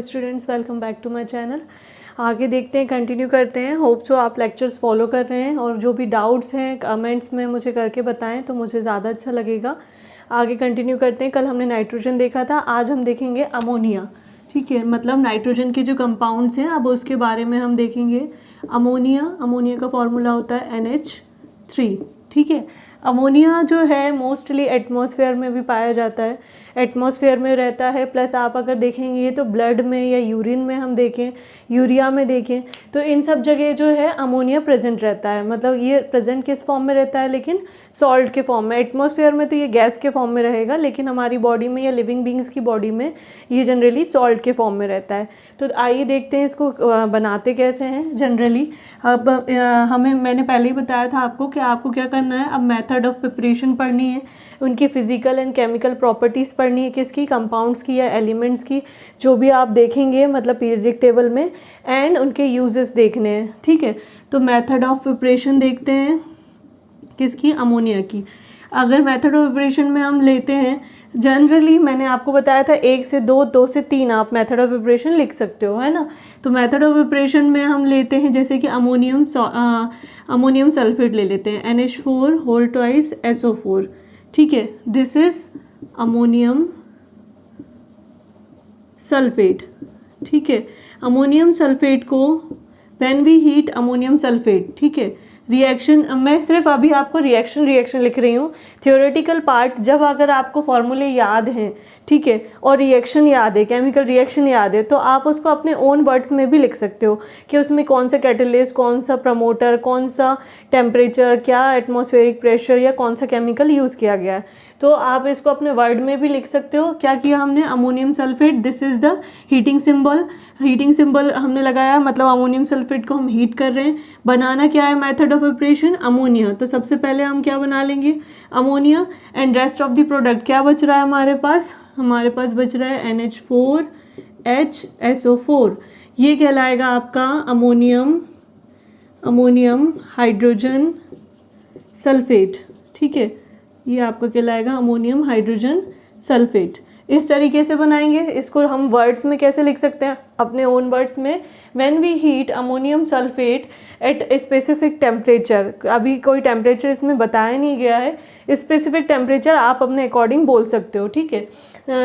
Students, welcome back to my channel. आगे देखते हैं, कंटिन्यू करते हैं। होप सो आप लेक्चर्स फॉलो कर रहे हैं और जो भी डाउट्स हैं कमेंट्स में मुझे करके बताएं तो मुझे ज़्यादा अच्छा लगेगा। आगे कंटिन्यू करते हैं। कल हमने नाइट्रोजन देखा था, आज हम देखेंगे अमोनिया। ठीक है, मतलब नाइट्रोजन के जो कंपाउंड्स हैं अब उसके बारे में हम देखेंगे। अमोनिया का फॉर्मूला होता है NH3। ठीक है, अमोनिया जो है मोस्टली एटमॉस्फेयर में भी पाया जाता है, एटमॉस्फेयर में रहता है। प्लस आप अगर देखेंगे तो ब्लड में या यूरिन में हम देखें, यूरिया में देखें तो इन सब जगह जो है अमोनिया प्रेजेंट रहता है। मतलब ये प्रेजेंट किस फॉर्म में रहता है, लेकिन सॉल्ट के फॉर्म में। एटमॉस्फेयर में तो ये गैस के फॉर्म में रहेगा, लेकिन हमारी बॉडी में या लिविंग बींग्स की बॉडी में ये जनरली सॉल्ट के फॉर्म में रहता है। तो आइए देखते हैं इसको बनाते कैसे हैं जनरली। अब मैंने पहले ही बताया था आपको कि आपको क्या करना है। अब मेथड ऑफ प्रिपरेशन पढ़नी है, उनकी फिजिकल एंड केमिकल प्रॉपर्टीज़ पढ़नी है, किसकी, कंपाउंड्स की या एलिमेंट्स की, जो भी आप देखेंगे मतलब पीरियडिक टेबल में, एंड उनके यूजेस देखने हैं। ठीक है, तो मेथड ऑफ प्रिपरेशन देखते हैं किसकी, अमोनिया की। अगर मेथड ऑफ प्रिपरेशन में हम लेते हैं जनरली, मैंने आपको बताया था 1 से 2, 2 से 3 आप मेथड ऑफ प्रिपरेशन लिख सकते हो, है ना। तो मेथड ऑफ प्रिपरेशन में हम लेते हैं जैसे कि अमोनियम सल्फेट ले लेते हैं, NH4 होल ट्वाइस SO4। ठीक है, दिस इज अमोनियम सल्फेट। ठीक है, अमोनियम सल्फेट को when we heat ammonium sulphate, ठीक है, रिएक्शन, मैं सिर्फ अभी आपको रिएक्शन लिख रही हूँ। थियोरेटिकल पार्ट जब अगर आपको फॉर्मूले याद हैं, ठीक है, और रिएक्शन याद है, केमिकल रिएक्शन याद है, तो आप उसको अपने ओन वर्ड्स में भी लिख सकते हो कि उसमें कौन सा कैटलिस्ट, कौन सा प्रमोटर, कौन सा टेम्परेचर, क्या एटमॉस्फेरिक प्रेशर या कौन सा केमिकल यूज़ किया गया है। तो आप इसको अपने वर्ड में भी लिख सकते हो। क्या किया हमने, ammonium sulphate, this is the heating symbol हमने लगाया, मतलब अमोनियम सल्फेट को हम हीट कर रहे हैं। बनाना क्या है, मेथड ऑफ प्रिपरेशन अमोनिया। तो सबसे पहले हम क्या बना लेंगे, ammonia, and rest of the product क्या बच रहा है हमारे पास बच रहा है NH4HSO4। ये कहलाएगा आपका अमोनियम हाइड्रोजन सल्फेट। ठीक है, ये आपका कहलाएगा अमोनियम हाइड्रोजन सल्फेट। इस तरीके से बनाएंगे। इसको हम वर्ड्स में कैसे लिख सकते हैं, अपने ओन वर्ड्स में, when we heat ammonium sulphate at a specific temperature. अभी कोई टेम्परेचर इसमें बताया नहीं गया है, स्पेसिफिक टेम्परेचर आप अपने अकॉर्डिंग बोल सकते हो। ठीक है,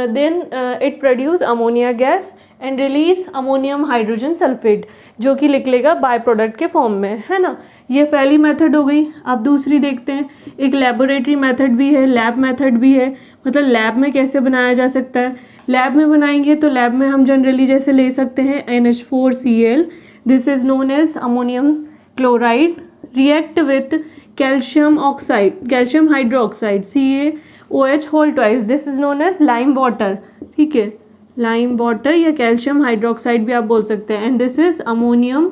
then it produce ammonia gas and release ammonium hydrogen sulphate, जो कि लिख लेगा बाय प्रोडक्ट के फॉर्म में, है ना। ये पहली मेथड हो गई। अब दूसरी देखते हैं, एक लेबोरेटरी मेथड भी है, लैब मेथड भी है। मतलब लैब में कैसे बनाया जा सकता है, लैब में बनाएंगे तो लैब में हम जनरली जैसे ले सकते हैं NH4Cl, this is known as ammonium chloride, react with calcium hydroxide CaOH whole twice, this is known as lime water. ठीक है, लाइम वाटर या कैल्शियम हाइड्रोक्साइड भी आप बोल सकते हैं, and this is ammonium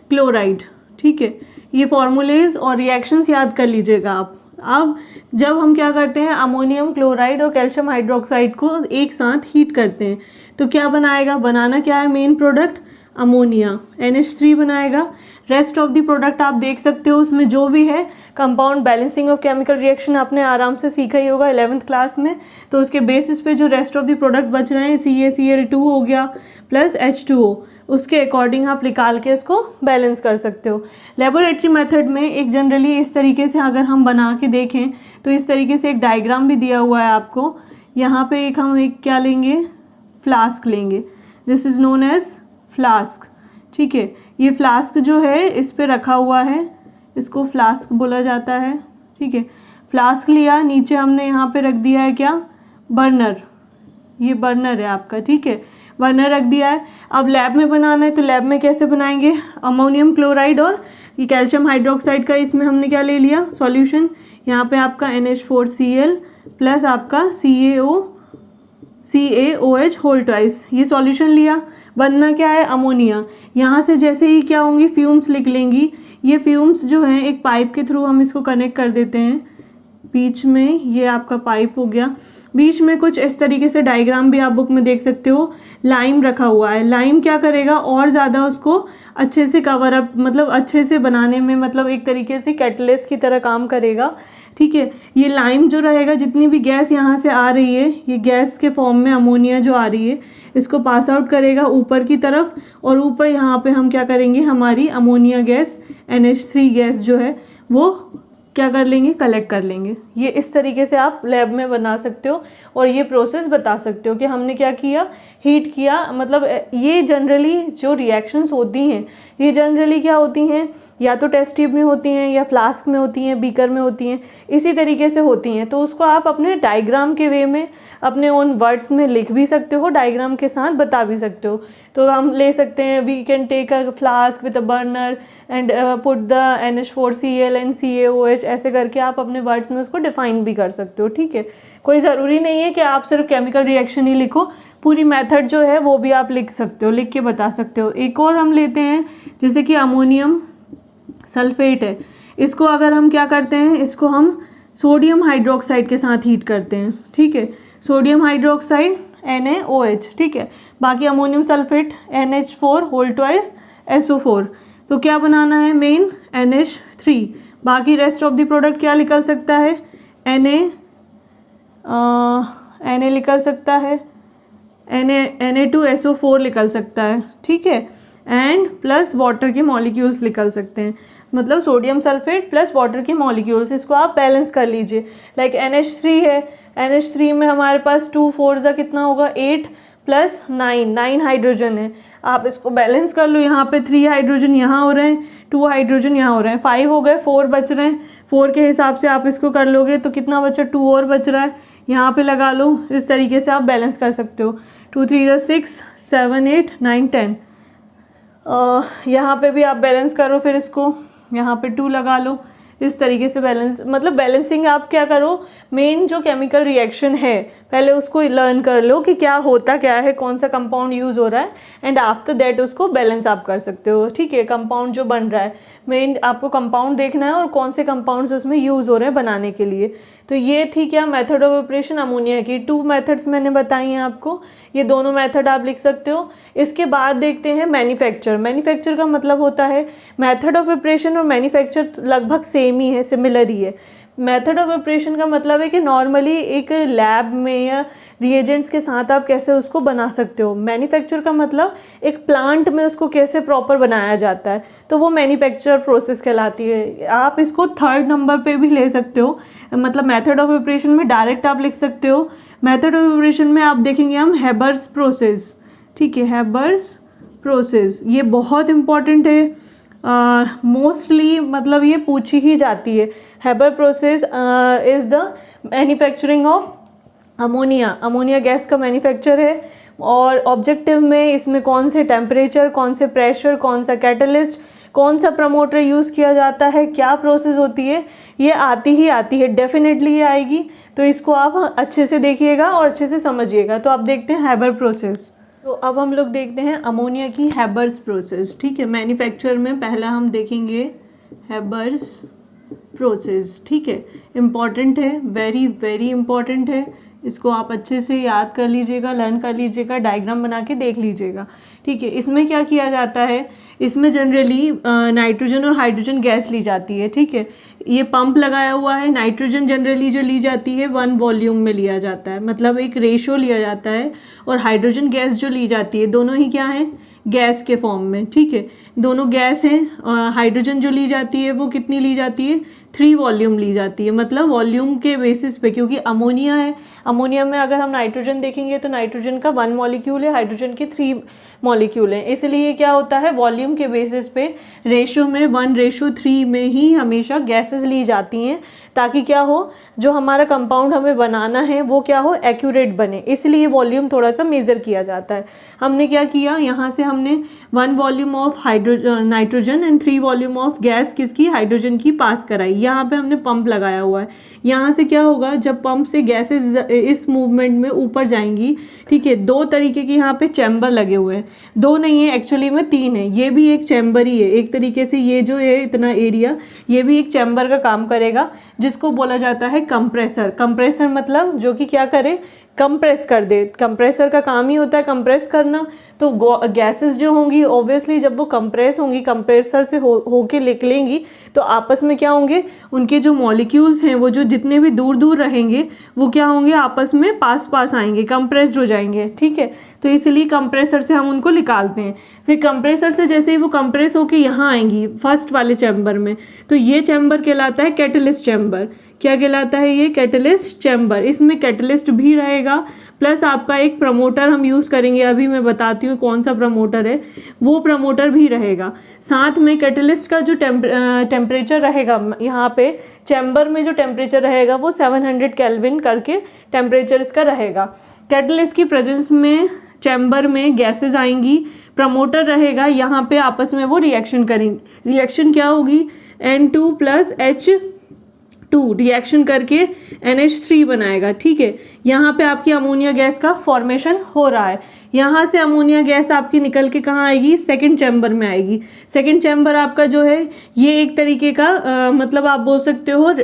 chloride. ठीक है, ये फॉर्मूलेज और रिएक्शंस याद कर लीजिएगा आप। अब जब हम क्या करते हैं, अमोनियम क्लोराइड और कैल्शियम हाइड्रोक्साइड को एक साथ हीट करते हैं तो क्या बनाना क्या है, मेन प्रोडक्ट अमोनिया, NH3 बनाएगा। रेस्ट ऑफ द प्रोडक्ट आप देख सकते हो, उसमें जो भी है compound balancing of chemical reaction आपने आराम से सीखा ही होगा 11th क्लास में। तो उसके बेसिस पे जो रेस्ट ऑफ द प्रोडक्ट बच रहे हैं, CaCl2 हो गया प्लस H2O, उसके अकॉर्डिंग आप निकाल के इसको बैलेंस कर सकते हो। लेबोरेटरी मेथड में एक जनरली इस तरीके से अगर हम बना के देखें तो इस तरीके से एक डायग्राम भी दिया हुआ है आपको। यहाँ पे हम क्या लेंगे, फ्लास्क लेंगे, this is known as flask. ठीक है, ये फ्लास्क जो है इस पे रखा हुआ है, इसको फ्लास्क बोला जाता है। ठीक है, फ्लास्क लिया, नीचे हमने यहाँ पे रख दिया है क्या, बर्नर, ये बर्नर है आपका। ठीक है, बर्नर रख दिया है। अब लैब में बनाना है तो लैब में कैसे बनाएंगे, अमोनियम क्लोराइड और ये कैल्शियम हाइड्रोक्साइड का इसमें हमने क्या ले लिया, सॉल्यूशन। यहाँ पे आपका NH4Cl प्लस आपका CaOH होल ट्वाइस, ये सॉल्यूशन लिया। बनना क्या है, अमोनिया। यहाँ से जैसे ही क्या होंगी, फ्यूम्स निकलेंगी। ये फ्यूम्स जो हैं एक पाइप के थ्रू हम इसको कनेक्ट कर देते हैं, बीच में ये आपका पाइप हो गया। बीच में कुछ इस तरीके से डायग्राम भी आप बुक में देख सकते हो, लाइम रखा हुआ है। लाइम क्या करेगा, और ज़्यादा उसको अच्छे से कवर अप, मतलब अच्छे से बनाने में, मतलब एक तरीके से कैटलिस्ट की तरह काम करेगा। ठीक है, ये लाइम जो रहेगा, जितनी भी गैस यहाँ से आ रही है, ये गैस के फॉर्म में अमोनिया जो आ रही है, इसको पास आउट करेगा ऊपर की तरफ, और ऊपर यहाँ पे हम क्या करेंगे, हमारी अमोनिया गैस NH3 गैस जो है वो क्या कर लेंगे, कलेक्ट कर लेंगे। ये इस तरीके से आप लैब में बना सकते हो और ये प्रोसेस बता सकते हो कि हमने क्या किया, हीट किया। मतलब ये जनरली जो रिएक्शंस होती हैं, ये जनरली क्या होती हैं, या तो टेस्ट ट्यूब में होती हैं, या फ्लास्क में होती हैं, बीकर में होती हैं, इसी तरीके से होती हैं। तो उसको आप अपने डायग्राम के वे में, अपने ओन वर्ड्स में लिख भी सकते हो, डायग्राम के साथ बता भी सकते हो। तो हम ले सकते हैं, we can take a flask with a burner and put the NH4Cl and CaOH, ऐसे करके आप अपने वर्ड्स में उसको डिफाइन भी कर सकते हो। ठीक है, कोई ज़रूरी नहीं है कि आप सिर्फ केमिकल रिएक्शन ही लिखो, पूरी मेथड जो है वो भी आप लिख सकते हो, लिख के बता सकते हो। एक और हम लेते हैं, जैसे कि अमोनियम सल्फेट है, इसको अगर हम क्या करते हैं, इसको हम सोडियम हाइड्रोक्साइड के साथ हीट करते हैं। ठीक है, सोडियम हाइड्रोक्साइड NaOH। ठीक है, बाकी अमोनियम सल्फेट NH4 तो क्या बनाना है, मेन NH3, बाकी रेस्ट ऑफ द प्रोडक्ट क्या निकल सकता है, Na निकल सकता है, Na2SO4 निकल सकता है। ठीक है, एंड प्लस वाटर के मॉलिक्यूल्स निकल सकते हैं, मतलब सोडियम सल्फेट प्लस वाटर के मॉलिक्यूल्स, इसको आप बैलेंस कर लीजिए। लाइक NH3 है, NH3 में हमारे पास 2 4 जा कितना होगा, 8 प्लस 9 हाइड्रोजन है। आप इसको बैलेंस कर लो, यहाँ पे 3 हाइड्रोजन यहाँ हो रहे हैं, 2 हाइड्रोजन यहाँ हो रहे हैं, 5 हो गए, 4 बच रहे हैं। 4 के हिसाब से आप इसको कर लोगे तो कितना बचा, 2 और बच रहा है, यहाँ पे लगा लो। इस तरीके से आप बैलेंस कर सकते हो। 2 3 6 7 8 9 10, यहाँ पे भी आप बैलेंस करो, फिर इसको यहाँ पे 2 लगा लो। इस तरीके से बैलेंस, मतलब बैलेंसिंग आप क्या करो, मेन जो केमिकल रिएक्शन है पहले उसको लर्न कर लो कि क्या होता क्या है, कौन सा कंपाउंड यूज़ हो रहा है, एंड आफ्टर दैट उसको बैलेंस आप कर सकते हो। ठीक है, कंपाउंड जो बन रहा है, मेन आपको कंपाउंड देखना है और कौन से कंपाउंड्स उसमें यूज़ हो रहे हैं बनाने के लिए। तो ये थी क्या, मेथड ऑफ ऑपरेशन अमोनिया की। 2 मेथड्स मैंने बताई हैं आपको, ये दोनों मेथड आप लिख सकते हो। इसके बाद देखते हैं मैन्युफैक्चर। मैन्युफैक्चर का मतलब होता है, मेथड ऑफ ऑपरेशन और मैन्युफैक्चर लगभग सेम ही है, सिमिलर ही है। मेथड ऑफ ऑपरेशन का मतलब है कि नॉर्मली एक लैब में या रिएजेंट्स के साथ आप कैसे उसको बना सकते हो। मैन्युफैक्चर का मतलब एक प्लांट में उसको कैसे प्रॉपर बनाया जाता है, तो वो मैन्युफैक्चर प्रोसेस कहलाती है। आप इसको 3rd नंबर पे भी ले सकते हो, मतलब मेथड ऑफ ऑपरेशन में डायरेक्ट आप लिख सकते हो। मेथड ऑफ ऑपरेशन में आप देखेंगे हम हैबर्स प्रोसेस। ठीक है, हैबर्स प्रोसेस ये बहुत इम्पॉर्टेंट है, मोस्टली मतलब ये पूछी ही जाती है। Haber process is the manufacturing of ammonia, ammonia gas का मैन्युफैक्चर है। और ऑब्जेक्टिव में इसमें कौन से टेम्परेचर, कौन से प्रेशर, कौन सा कैटलिस्ट, कौन सा प्रमोटर यूज़ किया जाता है, क्या प्रोसेस होती है, ये आती है, डेफिनेटली ये आएगी। तो इसको आप अच्छे से देखिएगा और अच्छे से समझिएगा। तो आप देखते हैं हैबर प्रोसेस। तो अब हम लोग देखते हैं अमोनिया की हैबर्स प्रोसेस। ठीक है, मैन्युफैक्चर में पहला हम देखेंगे हैबर्स प्रोसेस। ठीक है, इम्पॉर्टेंट है, वेरी वेरी इम्पॉर्टेंट है। इसको आप अच्छे से याद कर लीजिएगा, लर्न कर लीजिएगा, डायग्राम बना के देख लीजिएगा। ठीक है, इसमें क्या किया जाता है, इसमें जनरली नाइट्रोजन और हाइड्रोजन गैस ली जाती है। ठीक है, ये पंप लगाया हुआ है। नाइट्रोजन जनरली जो ली जाती है 1 वॉल्यूम में लिया जाता है, मतलब एक रेशो लिया जाता है। और हाइड्रोजन गैस जो ली जाती है, दोनों ही क्या है, गैस के फॉर्म में। ठीक है, दोनों गैस हैं। हाइड्रोजन जो ली जाती है वो कितनी ली जाती है, 3 वॉल्यूम ली जाती है, मतलब वॉल्यूम के बेसिस पे, क्योंकि अमोनिया है। अमोनिया में अगर हम नाइट्रोजन देखेंगे तो नाइट्रोजन का 1 मॉलिक्यूल है, हाइड्रोजन के 3 मॉलिक्यूल हैं। इसलिए क्या होता है, वॉल्यूम के बेसिस पे रेशो में 1:3 में ही हमेशा गैसेस ली जाती हैं, ताकि क्या हो, जो हमारा कंपाउंड हमें बनाना है वो क्या हो, एक्यूरेट बने। इसलिए वॉल्यूम थोड़ा सा मेज़र किया जाता है। हमने क्या किया, यहाँ से हम हमने 1 volume of nitrogen and 3 volume of gas किसकी, हाइड्रोजन की पास कराई। यहाँ पे हमने पंप लगाया हुआ है। यहाँ से क्या होगा, जब पंप से गैसेज इस मूवमेंट में ऊपर जाएंगी, ठीक है, 2 तरीके के यहाँ पे चैम्बर लगे हुए हैं, 2 नहीं है एक्चुअली में 3 है। ये भी एक चैम्बर ही है एक तरीके से, ये जो है इतना एरिया, ये भी एक चैम्बर का काम करेगा, जिसको बोला जाता है कंप्रेसर। कंप्रेसर मतलब जो कि क्या करे, कंप्रेस कर दे। कंप्रेसर का काम ही होता है कंप्रेस करना। तो गैसेस जो होंगी ऑब्वियसली जब वो कंप्रेस होंगी, कंप्रेसर से होके निकलेंगी, तो आपस में क्या होंगे, उनके जो मॉलिक्यूल्स हैं वो जो जितने भी दूर दूर रहेंगे वो क्या होंगे, आपस में पास पास आएंगे, कंप्रेस्ड हो जाएंगे, ठीक है। तो इसलिए कंप्रेसर से हम उनको निकालते हैं। फिर कंप्रेसर से जैसे ही वो कंप्रेस होके यहाँ आएंगी फर्स्ट वाले चैम्बर में, तो ये चैम्बर कहलाता है कैटलिस्ट चैम्बर। क्या कहलाता है ये, कैटलिस्ट चैम्बर। इसमें कैटलिस्ट भी रहेगा प्लस आपका एक प्रमोटर हम यूज़ करेंगे, अभी मैं बताती हूँ कौन सा प्रमोटर है, वो प्रमोटर भी रहेगा। साथ में कैटलिस्ट का जो टेम्परेचर रहेगा, यहाँ पे चैम्बर में जो टेम्परेचर रहेगा वो 700 केल्विन करके टेम्परेचर इसका रहेगा। कैटलिस्ट की प्रेजेंस में चैम्बर में गैसेस आएंगी, प्रमोटर रहेगा, यहाँ पे आपस में वो रिएक्शन करेंगे। रिएक्शन क्या होगी, N2 + H2 रिएक्शन करके NH3 बनाएगा, ठीक है। यहाँ पे आपकी अमोनिया गैस का फॉर्मेशन हो रहा है। यहाँ से अमोनिया गैस आपकी निकल के कहाँ आएगी, सेकंड चैम्बर में आएगी। सेकंड चैम्बर आपका जो है ये एक तरीके का मतलब आप बोल सकते हो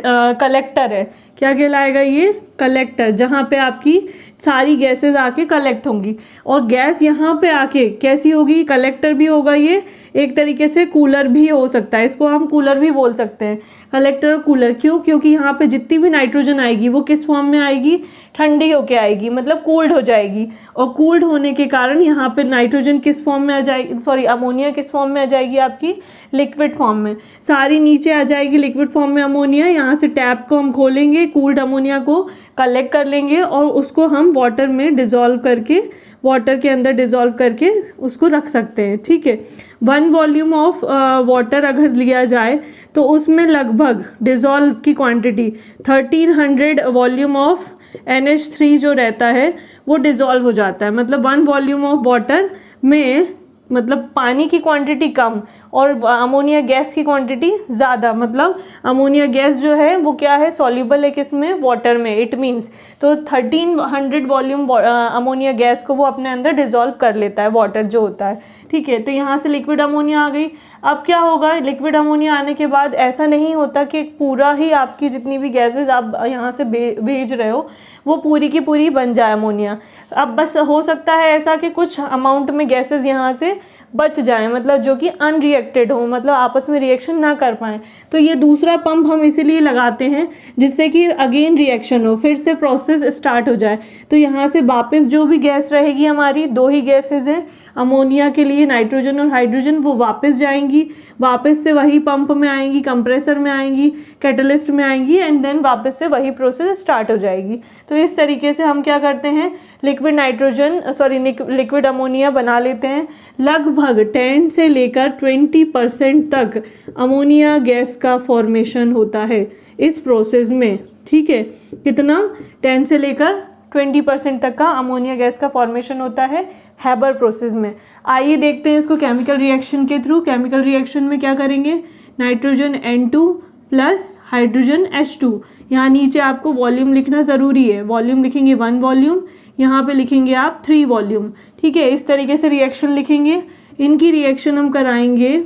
कलेक्टर है। क्या कहलाएगा ये, कलेक्टर, जहाँ पे आपकी सारी गैसेस आके कलेक्ट होंगी। और गैस यहाँ पे आके कैसी होगी, कलेक्टर भी होगा, ये एक तरीके से कूलर भी हो सकता है, इसको हम कूलर भी बोल सकते हैं, कलेक्टर और कूलर। क्यों, क्योंकि यहाँ पे जितनी भी नाइट्रोजन आएगी वो किस फॉर्म में आएगी, ठंडी होके आएगी, मतलब कूल्ड हो जाएगी। और कूल्ड होने के कारण यहाँ पे नाइट्रोजन किस फॉर्म में आ जाएगी, सॉरी अमोनिया किस फॉर्म में आ जाएगी, आपकी लिक्विड फॉर्म में। सारी नीचे आ जाएगी लिक्विड फॉर्म में अमोनिया। यहाँ से टैप को हम खोलेंगे, कूल्ड अमोनिया को कलेक्ट कर लेंगे और उसको हम वाटर में डिज़ोल्व करके, वाटर के अंदर डिज़ोल्व करके उसको रख सकते हैं, ठीक है। 1 वॉल्यूम ऑफ वाटर अगर लिया जाए तो उसमें लगभग डिज़ोल्व की क्वांटिटी 1300 वॉल्यूम ऑफ NH3 जो रहता है वो डिज़ोल्व हो जाता है। मतलब 1 वॉल्यूम ऑफ वाटर में मतलब पानी की क्वांटिटी कम और अमोनिया गैस की क्वांटिटी ज़्यादा। मतलब अमोनिया गैस जो है वो क्या है, सॉल्युबल है किसमें, वाटर में। इट मीन्स तो 1300 वॉल्यूम अमोनिया गैस को वो अपने अंदर डिज़ोल्व कर लेता है, वाटर जो होता है, ठीक है। तो यहाँ से लिक्विड अमोनिया आ गई। अब क्या होगा, लिक्विड अमोनिया आने के बाद ऐसा नहीं होता कि पूरा ही आपकी जितनी भी गैसेज आप यहाँ से भेज रहे हो वो पूरी की पूरी बन जाए अमोनिया। अब बस हो सकता है ऐसा कि कुछ अमाउंट में गैसेज यहाँ से बच जाएं, मतलब जो कि अनरिएक्टेड हो, मतलब आपस में रिएक्शन ना कर पाएँ। तो ये दूसरा पंप हम इसीलिए लगाते हैं जिससे कि अगेन रिएक्शन हो, फिर से प्रोसेस स्टार्ट हो जाए। तो यहाँ से वापस जो भी गैस रहेगी हमारी, 2 ही गैसेज हैं अमोनिया के लिए, नाइट्रोजन और हाइड्रोजन, वो वापस जाएंगी, वापस से वही पंप में आएंगी, कंप्रेसर में आएंगी, कैटलिस्ट में आएंगी एंड देन वापस से वही प्रोसेस स्टार्ट हो जाएगी। तो इस तरीके से हम क्या करते हैं, लिक्विड अमोनिया बना लेते हैं। लगभग 10 से लेकर 20% तक अमोनिया गैस का फॉर्मेशन होता है इस प्रोसेस में, ठीक है। कितना, 10 से लेकर 20% तक का अमोनिया गैस का फॉर्मेशन होता है हैबर प्रोसेस में। आइए देखते हैं इसको केमिकल रिएक्शन के थ्रू। केमिकल रिएक्शन में क्या करेंगे, नाइट्रोजन N2 + हाइड्रोजन H2। यहाँ नीचे आपको वॉल्यूम लिखना ज़रूरी है, वॉल्यूम लिखेंगे 1 वॉल्यूम, यहाँ पे लिखेंगे आप 3 वॉल्यूम, ठीक है। इस तरीके से रिएक्शन लिखेंगे। इनकी रिएक्शन हम कराएंगे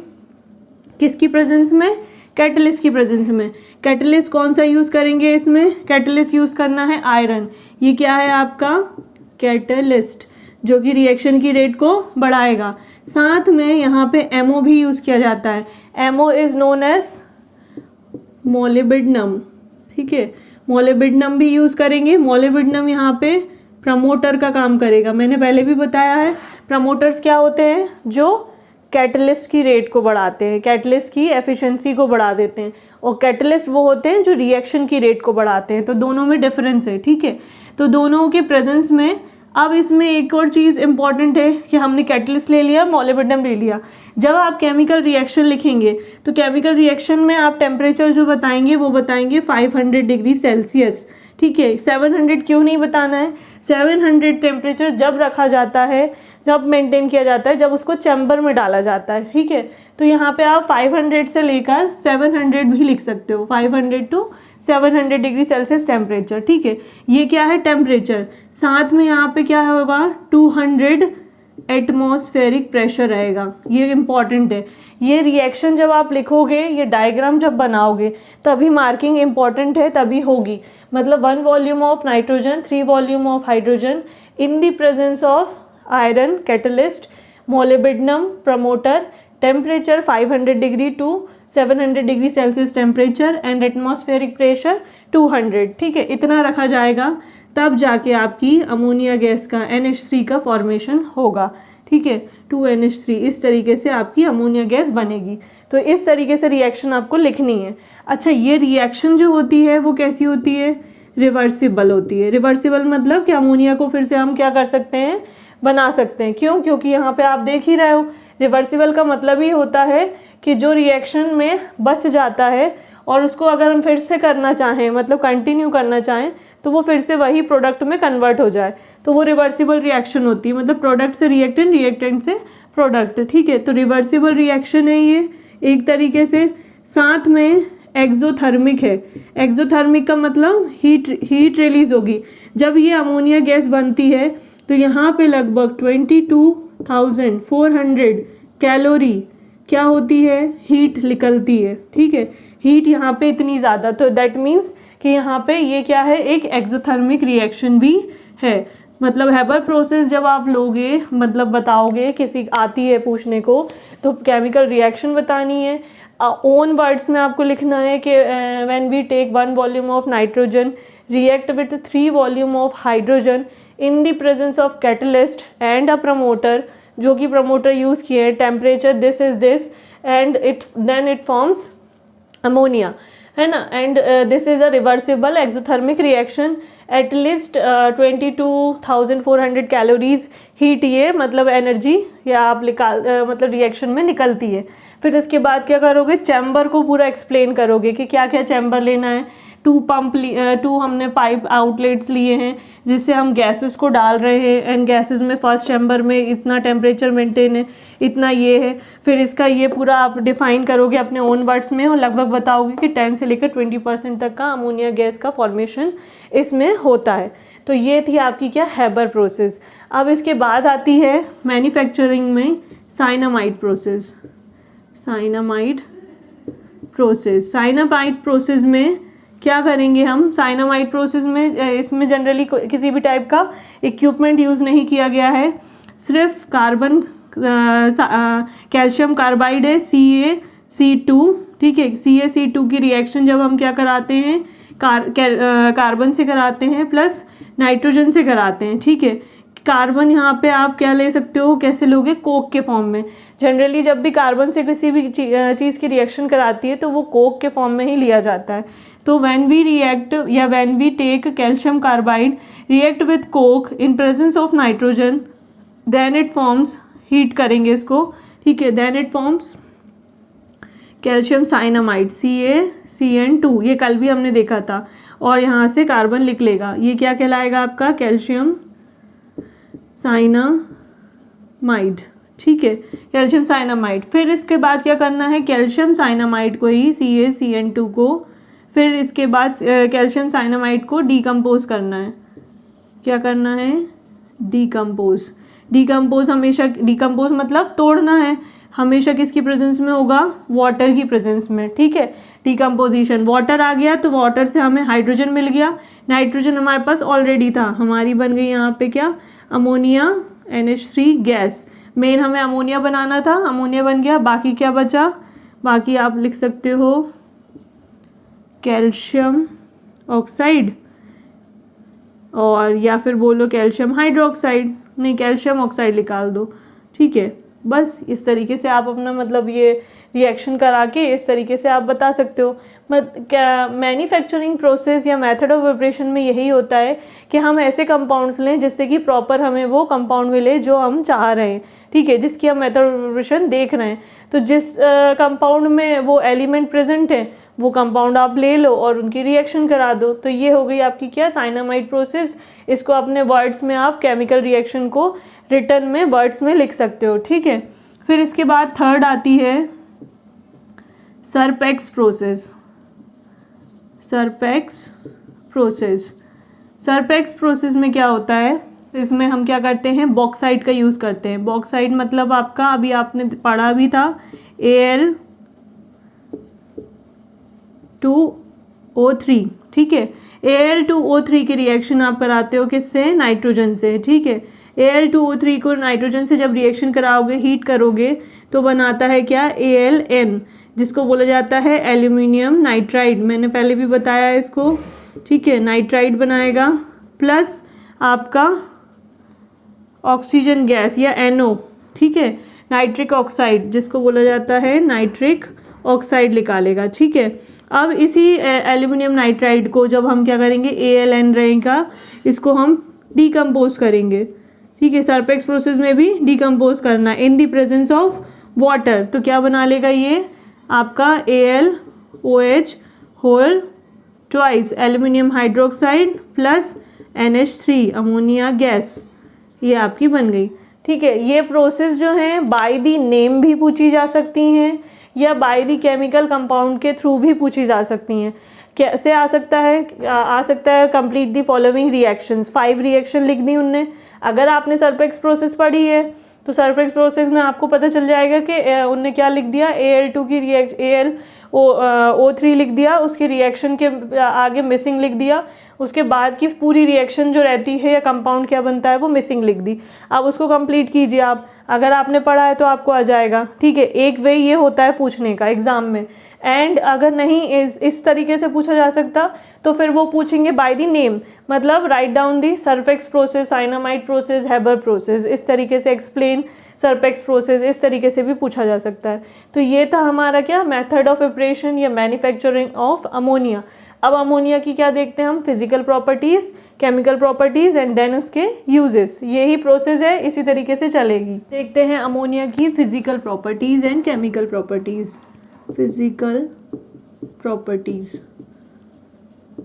किसकी प्रेजेंस में, कैटलिस्ट की प्रेजेंस में। कैटलिस्ट कौन सा यूज़ करेंगे इसमें, कैटलिस्ट यूज़ करना है आयरन। ये क्या है आपका कैटलिस्ट, जो कि रिएक्शन की रेट को बढ़ाएगा। साथ में यहाँ पे MO भी यूज़ किया जाता है। MO is known as molybdenum, ठीक है। मोलिब्डेनम भी यूज़ करेंगे। मोलिब्डेनम यहाँ पे प्रमोटर का काम करेगा। मैंने पहले भी बताया है प्रमोटर्स क्या होते हैं, जो कैटलिस्ट की रेट को बढ़ाते हैं, कैटलिस्ट की एफिशिएंसी को बढ़ा देते हैं। और कैटलिस्ट वो होते हैं जो रिएक्शन की रेट को बढ़ाते हैं। तो दोनों में डिफरेंस है, ठीक है। तो दोनों के प्रेजेंस में अब इसमें एक और चीज़ इंपॉर्टेंट है कि हमने कैटलिस्ट ले लिया, मोलिब्डेनम ले लिया। जब आप केमिकल रिएक्शन लिखेंगे तो केमिकल रिएक्शन में आप टेम्परेचर जो बताएंगे वो बताएंगे 500 डिग्री सेल्सियस, ठीक है। 700 क्यों नहीं बताना है, 700 टेम्परेचर जब रखा जाता है जब मेंटेन किया जाता है, जब उसको चैम्बर में डाला जाता है, ठीक है। तो यहाँ पे आप 500 से लेकर 700 भी लिख सकते हो, 500 to 700 डिग्री सेल्सियस टेम्परेचर, ठीक है। ये क्या है टेम्परेचर, साथ में यहाँ पे क्या होगा 200 एटमॉस्फेरिक प्रेशर रहेगा, ये इम्पॉर्टेंट है। ये रिएक्शन जब आप लिखोगे, ये डायग्राम जब बनाओगे, तभी मार्किंग इम्पॉर्टेंट है, तभी होगी। मतलब 1 volume of nitrogen, 3 volume of hydrogen in the presence of iron catalyst, molybdenum promoter, temperature 500 degree to 700 degree Celsius temperature and atmospheric pressure 200, ठीक है। इतना रखा जाएगा, तब जाके आपकी अमोनिया गैस का NH3 का फॉर्मेशन होगा, ठीक है। 2NH3 इस तरीके से आपकी अमोनिया गैस बनेगी। तो इस तरीके से रिएक्शन आपको लिखनी है। अच्छा, ये रिएक्शन जो होती है वो कैसी होती है, रिवर्सिबल होती है। रिवर्सिबल मतलब कि अमोनिया को फिर से हम क्या कर सकते हैं, बना सकते हैं। क्यों? क्योंकि यहाँ पे आप देख ही रहे हो, रिवर्सिबल का मतलब ही होता है कि जो रिएक्शन में बच जाता है और उसको अगर हम फिर से करना चाहें, मतलब कंटिन्यू करना चाहें, तो वो फिर से वही प्रोडक्ट में कन्वर्ट हो जाए, तो वो रिवर्सिबल रिएक्शन होती है। मतलब प्रोडक्ट से रिएक्टेंट, रिएक्टेंट से प्रोडक्ट, ठीक है। तो रिवर्सिबल रिएक्शन है ये एक तरीके से। साथ में एक्सोथर्मिक है। एक्सोथर्मिक का मतलब हीट रिलीज होगी। जब ये अमोनिया गैस बनती है तो यहाँ पे लगभग 22,400 कैलोरी क्या होती है, हीट निकलती है, ठीक है। हीट यहाँ पे इतनी ज़्यादा, तो दैट मीन्स कि यहाँ पे ये क्या है, एक एक्सोथर्मिक रिएक्शन भी है। मतलब हेबर प्रोसेस जब आप लोगे, मतलब बताओगे, किसी आती है पूछने को, तो केमिकल रिएक्शन बतानी है। ओन वर्ड्स में आपको लिखना है कि when we take 1 volume of nitrogen react with 3 volume of hydrogen in the presence of catalyst and a promoter, जो कि प्रमोटर यूज़ किए हैं, temperature this is this and then it forms ammonia, है ना। And this is a reversible exothermic reaction, at least 22,400 calories heat, ये मतलब energy या आप मतलब रिएक्शन में निकलती है। फिर इसके बाद क्या करोगे, चैम्बर को पूरा एक्सप्लेन करोगे कि क्या क्या चैम्बर लेना है। 2 हमने पाइप आउटलेट्स लिए हैं जिससे हम गैसेस को डाल रहे हैं, एंड गैसेस में फर्स्ट चैम्बर में इतना टेम्परेचर मेंटेन है, इतना ये है। फिर इसका ये पूरा आप डिफाइन करोगे अपने ओन वर्ड्स में और लगभग बताओगे कि 10 से लेकर 20% तक का अमोनिया गैस का फॉर्मेशन इसमें होता है। तो ये थी आपकी क्या, हेबर प्रोसेस। अब इसके बाद आती है मैन्युफैक्चरिंग में साइनामाइड प्रोसेस। साइनामाइड प्रोसेस में क्या करेंगे हम, साइनामाइड प्रोसेस में इसमें जनरली किसी भी टाइप का इक्विपमेंट यूज़ नहीं किया गया है, सिर्फ कार्बन कैल्शियम कार्बाइड है CaC2, ठीक है। CaC2 की रिएक्शन जब हम क्या कराते हैं, कार्बन से कराते हैं प्लस नाइट्रोजन से कराते हैं, ठीक है। कार्बन यहाँ पे आप क्या ले सकते हो, कैसे लोगे, कोक के फॉर्म में। जनरली जब भी कार्बन से किसी भी चीज़ की रिएक्शन कराती है तो वो कोक के फॉर्म में ही लिया जाता है। तो व्हेन वी रिएक्ट या when we take calcium carbide react with coke in presence of nitrogen, then it forms, heat करेंगे इसको, ठीक है, then it forms calcium cyanamide CaCN2, ये कल भी हमने देखा था। और यहाँ से कार्बन लिख लेगा, ये क्या कहलाएगा आपका, कैल्शियम साइनामाइड, ठीक है, कैल्शियम साइनामाइड। फिर इसके बाद क्या करना है, कैल्शियम साइनामाइड को ही CaCN2 को, फिर इसके बाद कैल्शियम साइनामाइड को डीकम्पोज करना है। क्या करना है, डीकम्पोज हमेशा, डीकम्पोज मतलब तोड़ना है, हमेशा किसकी प्रेजेंस में होगा, वाटर की प्रेजेंस में, ठीक है। डीकम्पोजिशन, वाटर आ गया तो वाटर से हमें हाइड्रोजन मिल गया, नाइट्रोजन हमारे पास ऑलरेडी था, हमारी बन गई यहाँ पे क्या, अमोनिया NH3 गैस। मेन हमें अमोनिया बनाना था, अमोनिया बन गया। बाकी क्या बचा, बाकी आप लिख सकते हो कैल्शियम ऑक्साइड, और या फिर बोलो कैल्शियम हाइड्रोक्साइड, नहीं कैल्शियम ऑक्साइड निकाल दो, ठीक है। बस इस तरीके से आप अपना मतलब ये रिएक्शन करा के इस तरीके से आप बता सकते हो। क्या मैन्युफैक्चरिंग प्रोसेस या मेथड ऑफ प्रिपरेशन में यही होता है कि हम ऐसे कंपाउंड्स लें जिससे कि प्रॉपर हमें वो कंपाउंड मिले जो हम चाह रहे हैं, ठीक है, जिसकी हम मेथड ऑफ प्रिपरेशन देख रहे हैं। तो जिस कंपाउंड में वो एलिमेंट प्रेजेंट है वो कंपाउंड आप ले लो और उनकी रिएक्शन करा दो। तो ये हो गई आपकी क्या, साइनामाइड प्रोसेस। इसको अपने वर्ड्स में आप केमिकल रिएक्शन को रिटर्न में वर्ड्स में लिख सकते हो, ठीक है। फिर इसके बाद थर्ड आती है सरपेक्स प्रोसेस। सरपेक्स प्रोसेस, सरपेक्स प्रोसेस में क्या होता है, इसमें हम क्या करते हैं, बॉक्साइड का यूज़ करते हैं। बॉक्साइड मतलब आपका अभी आपने पढ़ा भी था Al2O3, ठीक है। Al2O3 की रिएक्शन आप कराते हो किससे, नाइट्रोजन से, ठीक है। Al2O3 को नाइट्रोजन से जब रिएक्शन कराओगे, हीट करोगे, तो बनाता है क्या, Aln, जिसको बोला जाता है एल्यूमिनियम नाइट्राइड। मैंने पहले भी बताया इसको, ठीक है। नाइट्राइड बनाएगा प्लस आपका ऑक्सीजन गैस या NO, ठीक है। नाइट्रिक ऑक्साइड, जिसको बोला जाता है नाइट्रिक ऑक्साइड निकालेगा, ठीक है। अब इसी एल्यूमिनियम नाइट्राइड को जब हम क्या करेंगे, Aln रहेगा, इसको हम डिकम्पोज करेंगे, ठीक है। सरपेक्स प्रोसेस में भी डिकम्पोज करना in the presence of water. तो क्या बना लेगा ये आपका AlOH whole twice aluminium hydroxide plus NH3 ammonia gas, ये आपकी बन गई, ठीक है। ये प्रोसेस जो है बाय दी नेम भी पूछी जा सकती हैं या बाय दी केमिकल कंपाउंड के थ्रू भी पूछी जा सकती हैं। कैसे आ सकता है complete the following reactions, 5 reaction लिख दी उनने। अगर आपने सरपेक्स प्रोसेस पढ़ी है तो सरपेक्स प्रोसेस में आपको पता चल जाएगा कि उनने क्या लिख दिया, Al2 की AlO3 लिख दिया, उसकी रिएक्शन के आगे मिसिंग लिख दिया, उसके बाद की पूरी रिएक्शन जो रहती है या कंपाउंड क्या बनता है वो मिसिंग लिख दी। अब उसको कंप्लीट कीजिए आप, अगर आपने पढ़ा है तो आपको आ जाएगा, ठीक है। एक वे ये होता है पूछने का एग्जाम में। एंड अगर नहीं इस तरीके से पूछा जा सकता तो फिर वो पूछेंगे बाय द नेम, मतलब right down the Serpek process, cyanamide process, Haber process, इस तरीके से एक्सप्लेन सरपेक्स प्रोसेस, इस तरीके से भी पूछा जा सकता है। तो ये था हमारा क्या, मेथड ऑफ प्रिपरेशन या मैन्युफैक्चरिंग ऑफ अमोनिया। अब अमोनिया की क्या देखते हैं हम, physical properties, chemical properties and then उसके यूजेस। यही प्रोसेस है, इसी तरीके से चलेगी। देखते हैं अमोनिया की physical properties and chemical properties. Physical properties,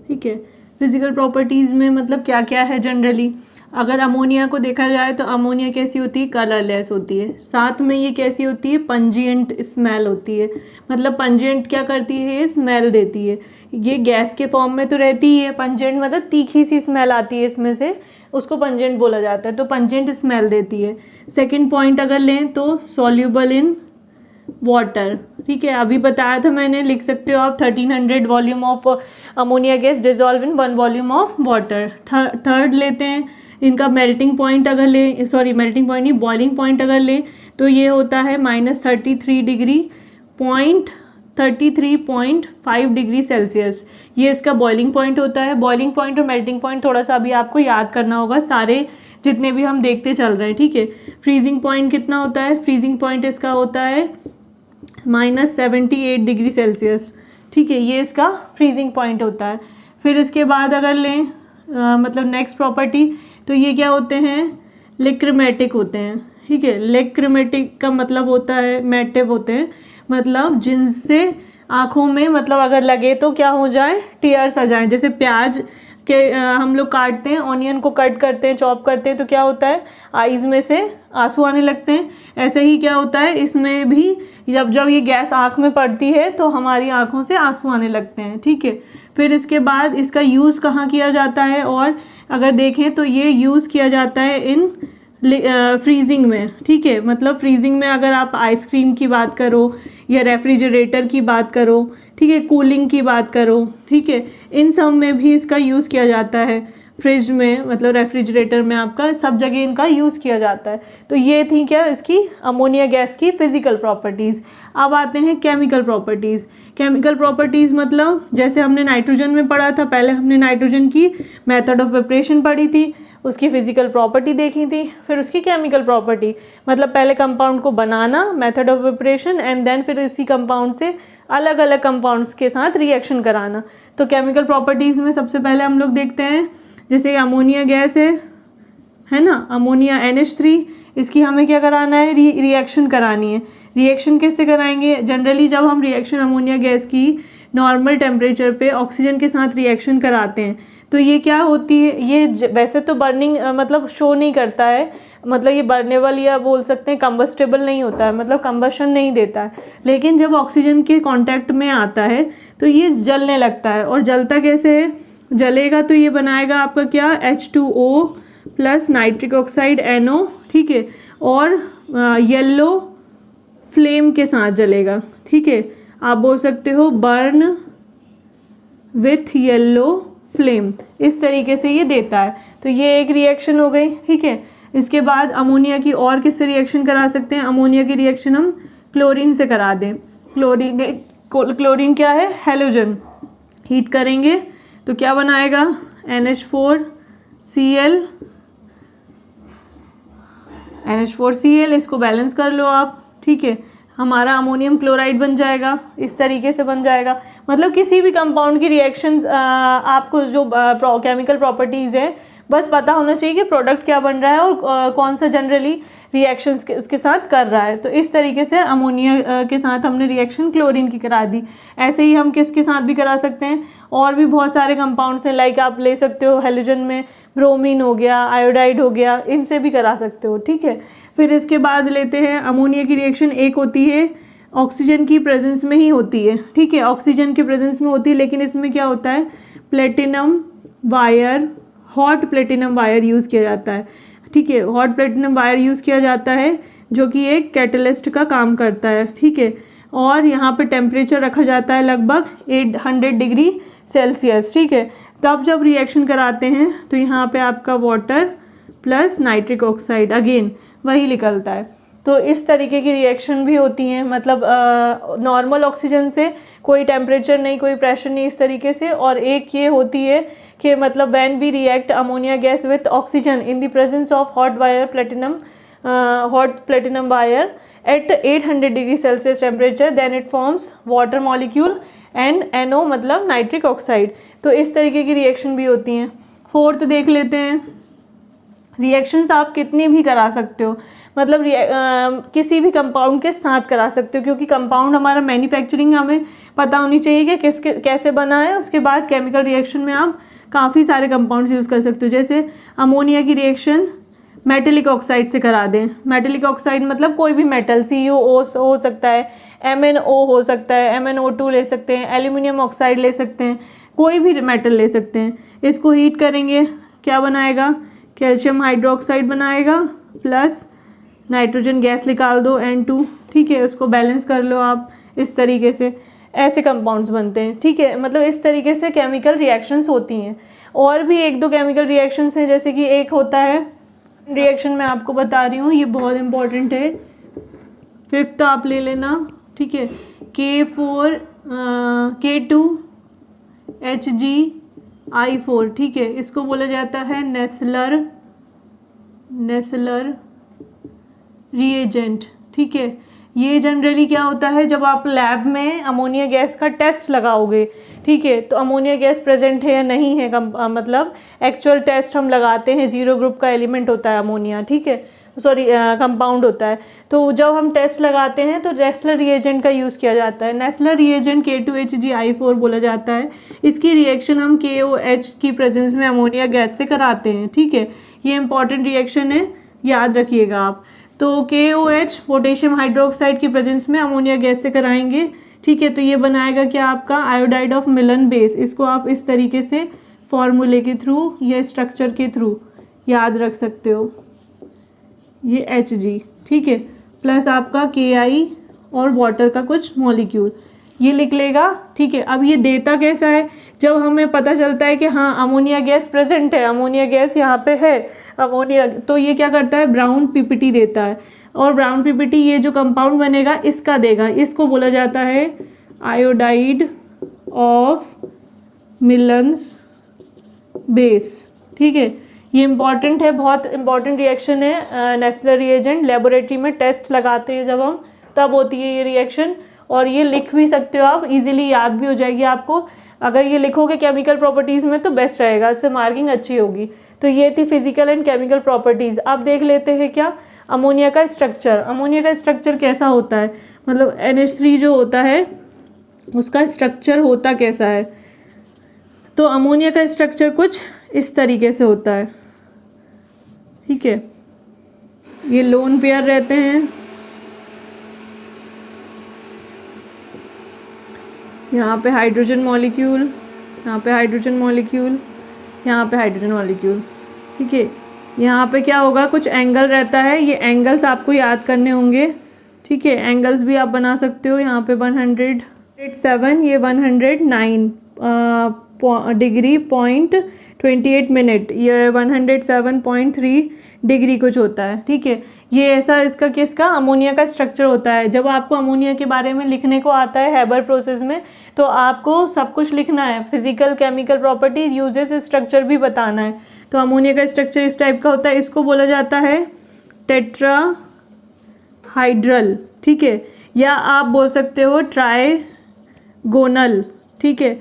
ठीक है। फिजिकल प्रॉपर्टीज़ में मतलब क्या क्या है जनरली, अगर अमोनिया को देखा जाए तो अमोनिया कैसी होती है, कलरलेस होती है। साथ में ये कैसी होती है, पंजिएंट स्मेल होती है। मतलब पंजिएंट क्या करती है, ये स्मेल देती है। ये गैस के फॉर्म में तो रहती ही है, पंजिएंट मतलब तीखी सी स्मेल आती है इसमें से, उसको पंजिएंट बोला जाता है। तो पंजिएंट स्मेल देती है। सेकेंड पॉइंट अगर लें तो सॉल्यूबल इन वाटर, ठीक है। अभी बताया था मैंने, लिख सकते हो आप 1300 volume of ammonia gas dissolve in 1 volume of water. Third लेते हैं इनका मेल्टिंग पॉइंट अगर लें, सॉरी मेल्टिंग पॉइंट नहीं, बॉइलिंग पॉइंट अगर लें तो ये होता है -33 डिग्री 33.5 डिग्री सेल्सियस, ये इसका बॉइलिंग पॉइंट होता है। बॉइलिंग पॉइंट और मेल्टिंग पॉइंट थोड़ा सा अभी आपको याद करना होगा, सारे जितने भी हम देखते चल रहे हैं, ठीक है। फ्रीजिंग पॉइंट कितना होता है, फ्रीजिंग पॉइंट इसका होता है -78 डिग्री सेल्सियस, ठीक है। ये इसका फ्रीजिंग पॉइंट होता है। फिर इसके बाद अगर लें मतलब नेक्स्ट प्रॉपर्टी, तो ये क्या होते हैं, लेक्रोमेटिक होते हैं, ठीक है। लेक्रोमेटिक का मतलब होता है, मैटिव होते हैं, मतलब जिनसे आँखों में मतलब अगर लगे तो क्या हो जाए, टीयर्स आ जाएं। जैसे प्याज के हम लोग काटते हैं, ऑनियन को कट करते हैं, चॉप करते हैं, तो क्या होता है, आईज़ में से आंसू आने लगते हैं। ऐसे ही क्या होता है इसमें भी, जब ये गैस आँख में पड़ती है तो हमारी आँखों से आंसू आने लगते हैं, ठीक है। फिर इसके बाद इसका यूज़ कहाँ किया जाता है, और अगर देखें तो ये यूज़ किया जाता है इन फ्रीजिंग में, ठीक है। मतलब फ्रीजिंग में अगर आप आइसक्रीम की बात करो या रेफ्रिजरेटर की बात करो, ठीक है, कूलिंग की बात करो, ठीक है, इन सब में भी इसका यूज़ किया जाता है। फ्रिज में मतलब रेफ्रिजरेटर में आपका सब जगह इनका यूज़ किया जाता है। तो ये थी क्या इसकी अमोनिया गैस की फिजिकल प्रॉपर्टीज़। अब आते हैं केमिकल प्रॉपर्टीज़। केमिकल प्रॉपर्टीज़ मतलब जैसे हमने नाइट्रोजन में पढ़ा था, पहले हमने नाइट्रोजन की मेथड ऑफ प्रिपरेशन पढ़ी थी, उसकी फिजिकल प्रॉपर्टी देखी थी, फिर उसकी केमिकल प्रॉपर्टी, मतलब पहले कंपाउंड को बनाना, method of preparation, and then फिर इसी कंपाउंड से अलग अलग कंपाउंड्स के साथ रिएक्शन कराना। तो केमिकल प्रॉपर्टीज़ में सबसे पहले हम लोग देखते हैं, जैसे अमोनिया गैस है ना, अमोनिया NH3, इसकी हमें क्या कराना है, रिएक्शन करानी है। रिएक्शन कैसे कराएंगे, जनरली जब हम रिएक्शन अमोनिया गैस की नॉर्मल टेम्परेचर पे ऑक्सीजन के साथ रिएक्शन कराते हैं तो ये क्या होती है, ये वैसे तो बर्निंग मतलब शो नहीं करता है, मतलब ये बर्नेबल या बोल सकते हैं कंबस्टेबल नहीं होता है, मतलब कंबशन नहीं देता है, लेकिन जब ऑक्सीजन के कांटेक्ट में आता है तो ये जलने लगता है। और जलता कैसे है, जलेगा तो ये बनाएगा आपका क्या, H2O plus nitric oxide NO, ठीक है, और येलो फ्लेम के साथ जलेगा, ठीक है। आप बोल सकते हो बर्न विथ येलो फ्लेम, इस तरीके से ये देता है। तो ये एक रिएक्शन हो गई, ठीक है। इसके बाद अमोनिया की और किससे रिएक्शन करा सकते हैं, अमोनिया की रिएक्शन हम क्लोरीन से करा दें। क्लोरीन क्या है, हैलोजन। हीट करेंगे तो क्या बनाएगा, NH4Cl, इसको बैलेंस कर लो आप, ठीक है। हमारा अमोनियम क्लोराइड बन जाएगा, इस तरीके से बन जाएगा। मतलब किसी भी कंपाउंड की रिएक्शंस आपको जो केमिकल प्रॉपर्टीज़ हैं बस पता होना चाहिए कि प्रोडक्ट क्या बन रहा है और कौन सा जनरली रिएक्शंस उसके साथ कर रहा है। तो इस तरीके से अमोनिया के साथ हमने रिएक्शन क्लोरीन की करा दी। ऐसे ही हम किसके साथ भी करा सकते हैं, और भी बहुत सारे कंपाउंड्स हैं, लाइक आप ले सकते हो हेलोजन में ब्रोमीन हो गया, आयोडाइड हो गया, इनसे भी करा सकते हो, ठीक है। फिर इसके बाद लेते हैं अमोनिया की रिएक्शन, एक होती है ऑक्सीजन की प्रेजेंस में ही होती है, ठीक है, ऑक्सीजन के प्रेजेंस में होती है, लेकिन इसमें क्या होता है, platinum wire, hot platinum wire use किया जाता है, ठीक है। हॉट प्लेटिनम वायर यूज़ किया जाता है जो कि एक कैटलिस्ट का काम करता है, ठीक है। और यहाँ पे टेम्परेचर रखा जाता है लगभग 800 डिग्री सेल्सियस, ठीक है। तब जब रिएक्शन कराते हैं तो यहाँ पे आपका water plus nitric oxide again वही निकलता है। तो इस तरीके की रिएक्शन भी होती हैं, मतलब नॉर्मल ऑक्सीजन से कोई टेम्परेचर नहीं, कोई प्रेशर नहीं, इस तरीके से। और एक ये होती है कि मतलब when we react ammonia gas with oxygen in the presence of hot platinum wire at 800 degree Celsius temperature, then it forms water molecule and NO मतलब नाइट्रिक ऑक्साइड। तो इस तरीके की रिएक्शन भी होती हैं। फोर्थ देख लेते हैं, रिएक्शंस आप कितनी भी करा सकते हो, मतलब किसी भी कंपाउंड के साथ करा सकते हो, क्योंकि कंपाउंड हमारा मैन्युफैक्चरिंग हमें पता होनी चाहिए कि किसके कैसे बना है। उसके बाद केमिकल रिएक्शन में आप काफ़ी सारे कंपाउंड्स यूज़ कर सकते हो। जैसे अमोनिया की रिएक्शन मेटेलिक ऑक्साइड से करा दें, मेटेलिक ऑक्साइड मतलब कोई भी मेटल, CuO हो सकता है, MnO हो सकता है, MnO2 ले सकते हैं, एल्यूमिनियम ऑक्साइड ले सकते हैं, कोई भी मेटल ले सकते हैं। इसको हीट करेंगे, क्या बनाएगा, कैल्शियम हाइड्रोक्साइड बनाएगा, प्लस नाइट्रोजन गैस निकाल दो N2, ठीक है। उसको बैलेंस कर लो आप, इस तरीके से ऐसे कंपाउंड्स बनते हैं, ठीक है। मतलब इस तरीके से केमिकल रिएक्शंस होती हैं। और भी एक दो केमिकल रिएक्शंस हैं, जैसे कि एक होता है रिएक्शन मैं आपको बता रही हूँ, ये बहुत इंपॉर्टेंट है, फिफ्थ आप ले लेना, ठीक है, K2HgI4, ठीक है। इसको बोला जाता है नेस्लर रिएजेंट, ठीक है। ये जनरली क्या होता है, जब आप लैब में अमोनिया गैस का टेस्ट लगाओगे, ठीक है, तो अमोनिया गैस प्रेजेंट है या नहीं है, मतलब एक्चुअल टेस्ट हम लगाते हैं, 0 ग्रुप का एलिमेंट होता है अमोनिया, ठीक है, सॉरी कंपाउंड होता है। तो जब हम टेस्ट लगाते हैं तो नेस्लर रिएजेंट का यूज़ किया जाता है। नेस्लर रिएजेंट K2HgI4 बोला जाता है। इसकी रिएक्शन हम KOH की प्रेजेंस में अमोनिया गैस से कराते हैं, ठीक है। ये इंपॉर्टेंट रिएक्शन है, याद रखिएगा आप। तो KOH पोटेशियम हाइड्रोक्साइड की प्रेजेंस में अमोनिया गैस से कराएंगे, ठीक है। तो ये बनाएगा क्या, आपका आयोडाइड ऑफ मिलन बेस। इसको आप इस तरीके से फॉर्मूले के थ्रू या स्ट्रक्चर के थ्रू याद रख सकते हो, ये Hg, ठीक है, प्लस आपका Ki और वाटर का कुछ मॉलिक्यूल ये लिख लेगा, ठीक है। अब ये देता कैसा है, जब हमें पता चलता है कि हाँ अमोनिया गैस प्रेजेंट है, अमोनिया गैस यहाँ पे है अमोनिया, तो ये क्या करता है, ब्राउन PPT देता है। और ब्राउन PPT ये जो कंपाउंड बनेगा इसका देगा, इसको बोला जाता है आयोडाइड ऑफ मिलन्स बेस, ठीक है। ये इंपॉर्टेंट है, बहुत इंपॉर्टेंट रिएक्शन है। नेस्लर रिएजेंट लेबोरेटरी में टेस्ट लगाते हैं जब हम, तब होती है ये रिएक्शन। और ये लिख भी सकते हो आप, इजीली याद भी हो जाएगी आपको। अगर ये लिखोगे केमिकल प्रॉपर्टीज़ में तो बेस्ट रहेगा, इससे मार्किंग अच्छी होगी। तो ये थी फिजिकल एंड केमिकल प्रॉपर्टीज़। अब देख लेते हैं क्या, अमोनिया का स्ट्रक्चर। अमोनिया का स्ट्रक्चर कैसा होता है, मतलब NH3 जो होता है उसका स्ट्रक्चर होता कैसा है। तो अमोनिया का स्ट्रक्चर कुछ इस तरीके से होता है, ठीक है। ये लोन पेयर रहते हैं, यहाँ पे हाइड्रोजन मॉलिक्यूल, यहाँ पे हाइड्रोजन मॉलिक्यूल, यहाँ पे हाइड्रोजन मॉलिक्यूल, ठीक है। यहाँ पे क्या होगा, कुछ एंगल रहता है, ये एंगल्स आपको याद करने होंगे, ठीक है। एंगल्स भी आप बना सकते हो। यहाँ पे 107, ये 109 डिग्री .28 ये 107.3 डिग्री कुछ होता है, ठीक है। ये ऐसा इसका किसका अमोनिया का स्ट्रक्चर होता है। जब आपको अमोनिया के बारे में लिखने को आता है हैबर प्रोसेस में, तो आपको सब कुछ लिखना है, physical chemical properties, uses, structure भी बताना है। तो अमोनिया का स्ट्रक्चर इस टाइप का होता है, इसको बोला जाता है टेट्राहाइड्रल, ठीक है, या आप बोल सकते हो ट्राइगोनल, ठीक है।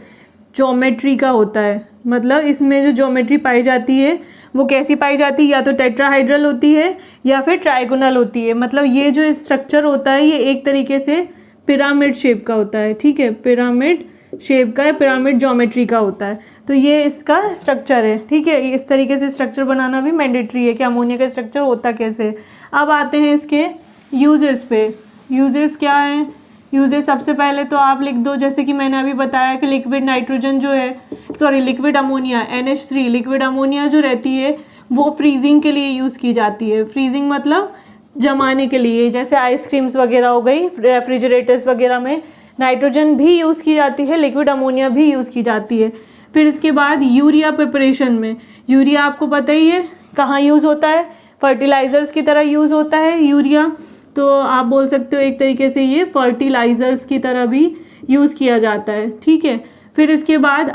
ज्योमेट्री का होता है, मतलब इसमें जो ज्योमेट्री पाई जाती है वो कैसी पाई जाती है, या तो टेट्राहाइड्रल होती है या फिर ट्राइगोनल होती है। मतलब ये जो स्ट्रक्चर होता है ये एक तरीके से पिरामिड शेप का होता है, ठीक है, पिरामिड शेप का है, पिरामिड ज्योमेट्री का होता है। तो ये इसका स्ट्रक्चर है, ठीक है। इस तरीके से स्ट्रक्चर बनाना भी मैंडेटरी है कि अमोनिया का स्ट्रक्चर होता कैसे। अब आते हैं इसके यूजेस पे। यूजेस क्या हैं, यूजेस सबसे पहले तो आप लिख दो, जैसे कि मैंने अभी बताया कि लिक्विड नाइट्रोजन जो है, sorry liquid ammonia NH3, liquid ammonia जो रहती है वो फ्रीजिंग के लिए यूज़ की जाती है। फ्रीजिंग मतलब जमाने के लिए, जैसे आइसक्रीम्स वगैरह हो गई, रेफ्रिजरेटर्स वगैरह में नाइट्रोजन भी यूज़ की जाती है, लिक्विड अमोनिया भी यूज़ की जाती है। फिर इसके बाद यूरिया प्रिपरेशन में, यूरिया आपको पता ही है कहाँ यूज़ होता है, फर्टिलाइज़र्स की तरह यूज़ होता है यूरिया। तो आप बोल सकते हो एक तरीके से ये फर्टिलाइज़र्स की तरह भी यूज़ किया जाता है, ठीक है। फिर इसके बाद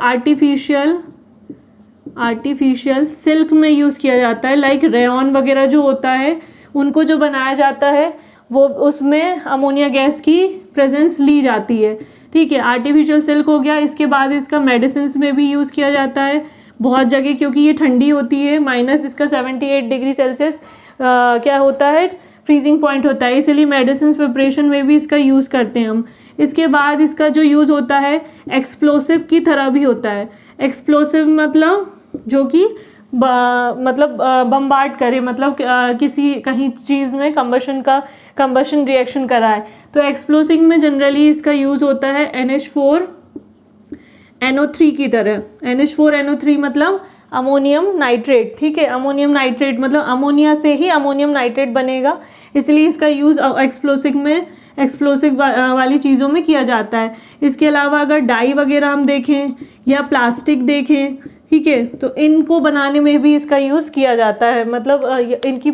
आर्टिफिशियल सिल्क में यूज़ किया जाता है, लाइक रेयॉन वगैरह जो होता है उनको जो बनाया जाता है वो उसमें अमोनिया गैस की प्रेजेंस ली जाती है, ठीक है। आर्टिफिशियल सिल्क हो गया। इसके बाद इसका मेडिसिन्स में भी यूज़ किया जाता है बहुत जगह, क्योंकि ये ठंडी होती है, माइनस इसका 78 डिग्री सेल्सियस क्या होता है, फ्रीजिंग पॉइंट होता है, इसलिए मेडिसिन प्रिपरेशन में भी इसका यूज़ करते हैं हम। इसके बाद इसका जो यूज़ होता है एक्सप्लोसिव की तरह भी होता है। एक्सप्लोसिव मतलब जो कि मतलब बम्बार्ड करे, मतलब किसी कहीं चीज़ में कंबशन रिएक्शन कराए। तो एक्सप्लोसिव में जनरली इसका यूज़ होता है NH4NO3 की तरह। NH4NO3 मतलब अमोनियम नाइट्रेट, ठीक है। अमोनियम नाइट्रेट मतलब अमोनिया से ही अमोनियम नाइट्रेट बनेगा, इसलिए इसका यूज़ एक्सप्लोसिव वाली चीज़ों में किया जाता है। इसके अलावा अगर डाई वगैरह हम देखें या प्लास्टिक देखें, ठीक है, तो इनको बनाने में भी इसका यूज़ किया जाता है। मतलब इनकी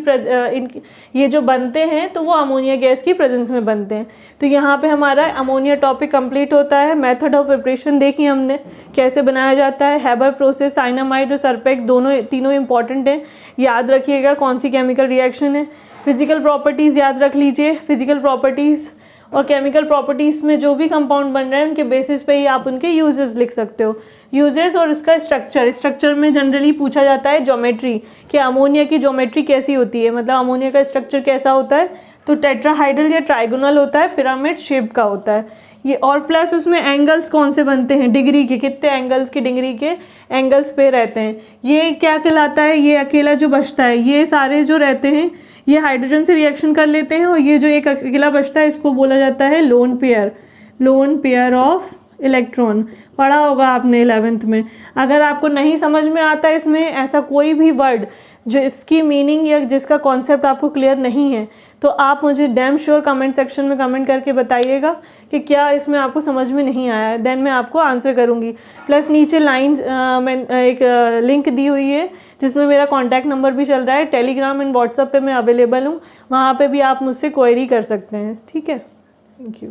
ये जो बनते हैं तो वो अमोनिया गैस की प्रेजेंस में बनते हैं। तो यहाँ पे हमारा अमोनिया टॉपिक कंप्लीट होता है। मेथड ऑफ प्रिपरेशन देखी हमने कैसे बनाया जाता है। हैबर प्रोसेस, साइनामाइड और सरपेक तीनों इंपॉर्टेंट हैं, याद रखिएगा कौन सी केमिकल रिएक्शन है। फिजिकल प्रॉपर्टीज़ याद रख लीजिए, फिजिकल प्रॉपर्टीज़ और केमिकल प्रॉपर्टीज़ में जो भी कंपाउंड बन रहे हैं उनके बेसिस पे ही आप उनके यूजेस लिख सकते हो। यूजेस और उसका स्ट्रक्चर में जनरली पूछा जाता है ज्योमेट्री, कि अमोनिया की ज्योमेट्री कैसी होती है, मतलब अमोनिया का स्ट्रक्चर कैसा होता है। तो टेट्राहाइड्रल या ट्राइगोनल होता है, पिरामिड शेप का होता है ये। और प्लस उसमें एंगल्स कौन से बनते हैं, डिग्री के, कितने एंगल्स की डिग्री के एंगल्स पे रहते हैं। ये क्या कहलाता है, ये अकेला जो बचता है, ये सारे जो रहते हैं ये हाइड्रोजन से रिएक्शन कर लेते हैं, और ये जो एक अकेला बचता है इसको बोला जाता है लोन पेयर ऑफ इलेक्ट्रॉन। पढ़ा होगा आपने 11th में। अगर आपको नहीं समझ में आता है इसमें ऐसा कोई भी वर्ड जो इसकी मीनिंग या जिसका कॉन्सेप्ट आपको क्लियर नहीं है, तो आप मुझे डैम श्योर कमेंट सेक्शन में कमेंट करके बताइएगा कि क्या इसमें आपको समझ में नहीं आया है, देन मैं आपको आंसर करूँगी। प्लस नीचे लाइन मैं एक लिंक दी हुई है जिसमें मेरा कॉन्टैक्ट नंबर भी चल रहा है। टेलीग्राम एंड व्हाट्सएप पे मैं अवेलेबल हूँ, वहाँ पे भी आप मुझसे क्वेरी कर सकते हैं, ठीक है। Thank you.